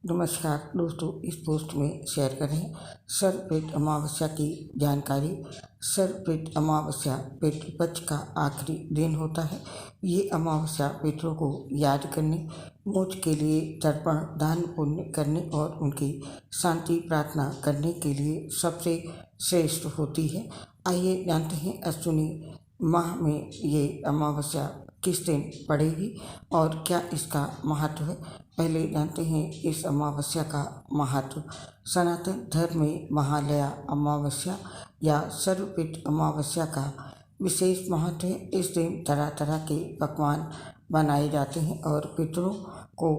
नमस्कार दोस्तों, इस पोस्ट में शेयर करें सर्वपितृ अमावस्या की जानकारी। सर्वपितृ अमावस्या पितृ पक्ष का आखिरी दिन होता है। ये अमावस्या पितरों को याद करने, मोक्ष के लिए तर्पण, दान पुण्य करने और उनकी शांति प्रार्थना करने के लिए सबसे श्रेष्ठ होती है। आइए जानते हैं अश्विनी माह में ये अमावस्या किस दिन पड़ेगी और क्या इसका महत्व है। पहले जानते हैं इस अमावस्या का महत्व। सनातन धर्म में महालया अमावस्या या सर्वपितृ अमावस्या का विशेष महत्व है। इस दिन तरह तरह के पकवान बनाए जाते हैं और पितरों को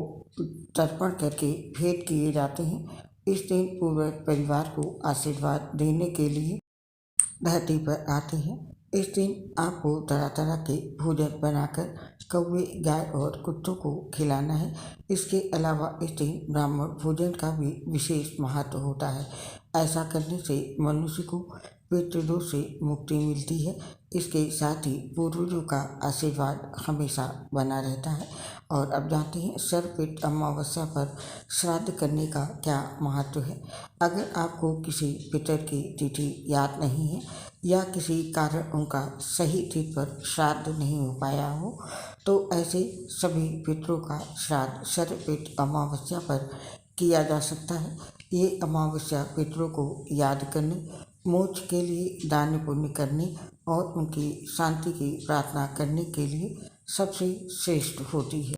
तर्पण करके भेंट किए जाते हैं। इस दिन पूरे परिवार को आशीर्वाद देने के लिए धरती पर आते हैं। इस दिन आपको तरह तरह के भोजन बनाकर कौवे, गाय और कुत्तों को खिलाना है। इसके अलावा इस दिन ब्राह्मण भोजन का भी विशेष महत्व होता है। ऐसा करने से मनुष्य को पितृदोष से मुक्ति मिलती है। इसके साथ ही पूर्वजों का आशीर्वाद हमेशा बना रहता है। और अब जानते हैं सर्वपितृ अमावस्या पर श्राद्ध करने का क्या महत्व है। अगर आपको किसी पितर की तिथि याद नहीं है या किसी कारण उनका सही तिथि पर श्राद्ध नहीं हो पाया हो, तो ऐसे सभी पितरों का श्राद्ध सर्वपितृ अमावस्या पर किया जा सकता है। ये अमावस्या पितरों को याद करने, मोक्ष के लिए दान पुण्य करने और उनकी शांति की प्रार्थना करने के लिए सबसे श्रेष्ठ होती है।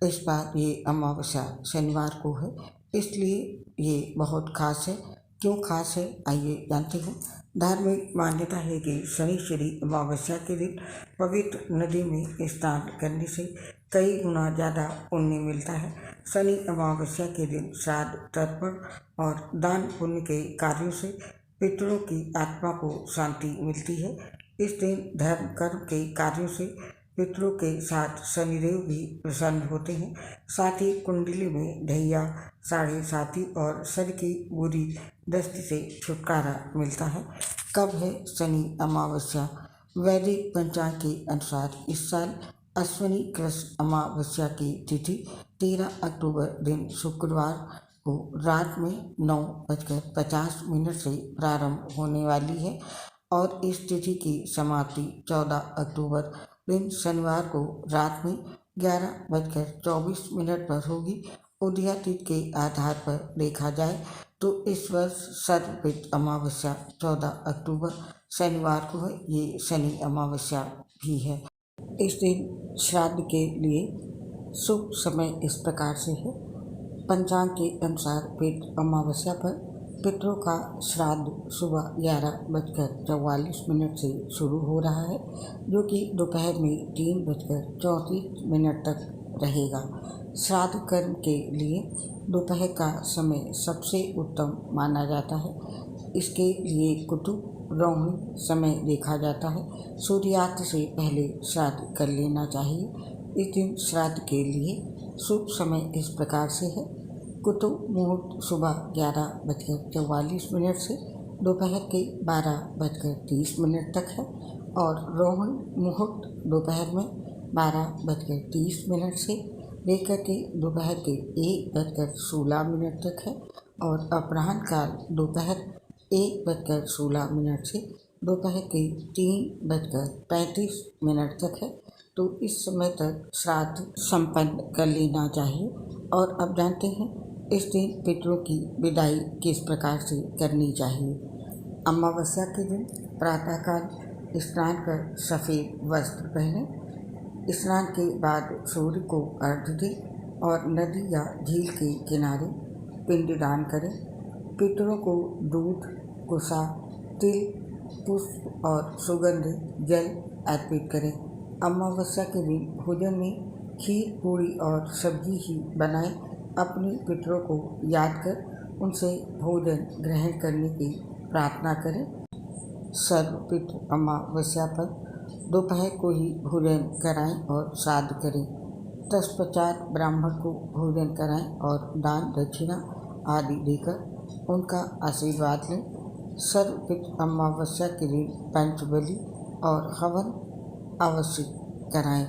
इस बार ये अमावस्या शनिवार को है, इसलिए ये बहुत खास है। क्यों खास है, आइए जानते हैं। धार्मिक मान्यता है कि शनिश्चरी अमावस्या के दिन पवित्र नदी में स्नान करने से कई गुना ज़्यादा पुण्य मिलता है। शनि अमावस्या के दिन श्राद्ध, तर्पण और दान पुण्य के कार्यों से पितरों की आत्मा को शांति मिलती है। इस दिन धर्म कर्म के कार्यों से पितरों के साथ शनिदेव भी प्रसन्न होते हैं। साथ ही कुंडली में ढैया, साढ़े साथी और शनि की बुरी दृष्टि से छुटकारा मिलता है। कब है शनि अमावस्या? वैदिक पंचांग के अनुसार इस साल अश्विनी कृष्ण अमावस्या की तिथि 13 अक्टूबर दिन शुक्रवार को रात में 9:50 से प्रारंभ होने वाली है और इस तिथि की समाप्ति 14 अक्टूबर दिन शनिवार को रात में 11:24 पर होगी। उदया तिथि के आधार पर देखा जाए तो इस वर्ष सर्वपितृ अमावस्या 14 अक्टूबर शनिवार को है। ये शनि अमावस्या भी है। इस दिन श्राद्ध के लिए शुभ समय इस प्रकार से है। पंचांग के अनुसार पितृ अमावस्या पर पितरों का श्राद्ध सुबह 11:44 से शुरू हो रहा है, जो कि दोपहर में 3:34 तक रहेगा। श्राद्ध कर्म के लिए दोपहर का समय सबसे उत्तम माना जाता है। इसके लिए कुतुब रोहिणी समय देखा जाता है। सूर्यास्त से पहले श्राद्ध कर लेना चाहिए। इस दिन श्राद्ध के लिए शुभ समय इस प्रकार से है। कुतुब मुहूर्त सुबह 11:44 से दोपहर के 12:30 तक है और रोहिणी मुहूर्त दोपहर में 12:30 से लेकर के दोपहर के 1:16 तक है और अपराह्न काल दोपहर 1:16 से दोपहर के 3:35 तक है। तो इस समय तक श्राद्ध संपन्न कर लेना चाहिए। और अब जानते हैं इस दिन पितरों की विदाई किस प्रकार से करनी चाहिए। अमावस्या के दिन प्रातःकाल स्नान कर सफ़ेद वस्त्र पहनें। स्नान के बाद सूर्य को अर्घ्य दें और नदी या झील के किनारे पिंडदान करें। पितरों को दूध, कुसा, तिल, पुष्प और सुगंध जल अर्पित करें। अमावस्या के दिन भोजन में खीर, पूरी और सब्जी ही बनाएं। अपने पितरों को याद कर उनसे भोजन ग्रहण करने की प्रार्थना करें। सर्वपितृ अमावस्या पर दोपहर को ही भोजन कराएं और श्राद्ध करें। तत्पश्चात ब्राह्मण को भोजन कराएं और दान दक्षिणा आदि देकर उनका आशीर्वाद लें। सर्वपितृ अमावस्या के दिन पंचबली और हवन अवश्य कराएं।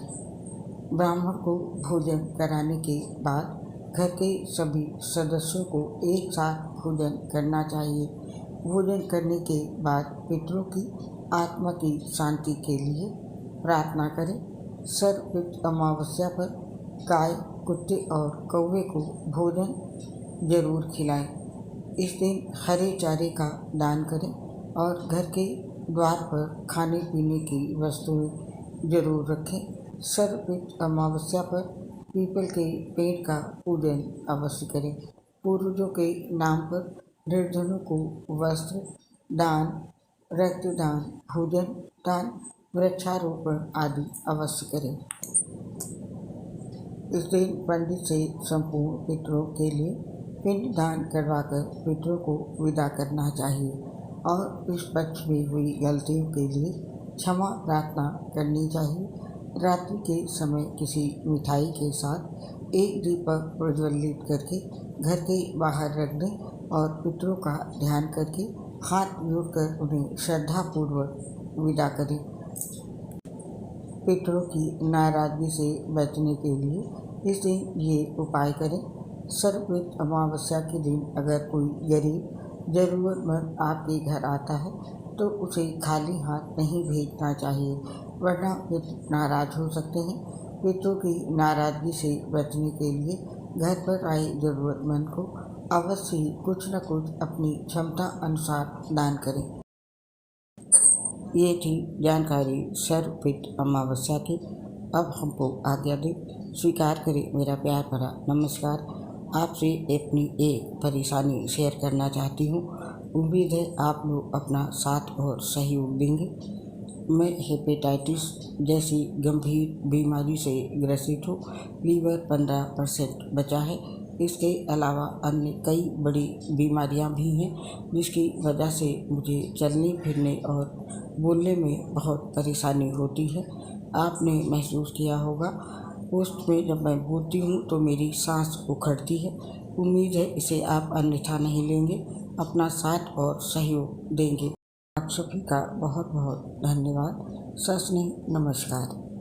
ब्राह्मण को भोजन कराने के बाद घर के सभी सदस्यों को एक साथ भोजन करना चाहिए। भोजन करने के बाद पितरों की आत्मा की शांति के लिए प्रार्थना करें। सर्वपितृ अमावस्या पर गाय, कुत्ते और कौवे को भोजन जरूर खिलाएं। इस दिन हरे चारे का दान करें और घर के द्वार पर खाने पीने की वस्तुएं जरूर रखें। सर्वपितृ अमावस्या पर पीपल के पेड़ का पूजन अवश्य करें। पूर्वजों के नाम पर निर्धनों को वस्त्र दान, रक्तदान, भोजन दान, वृक्षारोपण आदि अवश्य करें। इस दिन पंडित से संपूर्ण पितरों के लिए पिंड दान करवाकर पितरों को विदा करना चाहिए और इस पक्ष में हुई गलतियों के लिए क्षमा प्रार्थना करनी चाहिए। रात्रि के समय किसी मिठाई के साथ एक दीपक प्रज्वलित करके घर के बाहर रख दें और पितरों का ध्यान करके हाथ जोड़कर उन्हें श्रद्धापूर्वक विदा करें। पितरों की नाराजगी से बचने के लिए इस दिन ये उपाय करें। सर्वपितृ अमावस्या के दिन अगर कोई गरीब ज़रूरतमंद आपके घर आता है तो उसे खाली हाथ नहीं भेजना चाहिए, वरना पितृ नाराज हो सकते हैं। पितरों की नाराजगी से बचने के लिए घर पर आए ज़रूरतमंद को अवश्य ही कुछ न कुछ अपनी क्षमता अनुसार दान करें। ये थी जानकारी सर्वपितृ अमावस्या की। अब हमको आज्ञा दें। स्वीकार करें मेरा प्यार भरा नमस्कार। आपसे अपनी एक परेशानी शेयर करना चाहती हूँ। उम्मीद है आप लोग अपना साथ और सहयोग देंगे। मैं हेपेटाइटिस जैसी गंभीर बीमारी से ग्रसित हूँ। लीवर 15% बचा है। इसके अलावा अन्य कई बड़ी बीमारियां भी हैं, जिसकी वजह से मुझे चलने फिरने और बोलने में बहुत परेशानी होती है। आपने महसूस किया होगा, पोस्ट में जब मैं बोलती हूँ तो मेरी सांस उखड़ती है। उम्मीद है इसे आप अन्यथा नहीं लेंगे, अपना साथ और सहयोग देंगे। आप सभी का बहुत बहुत धन्यवाद। सच नहीं, नमस्कार।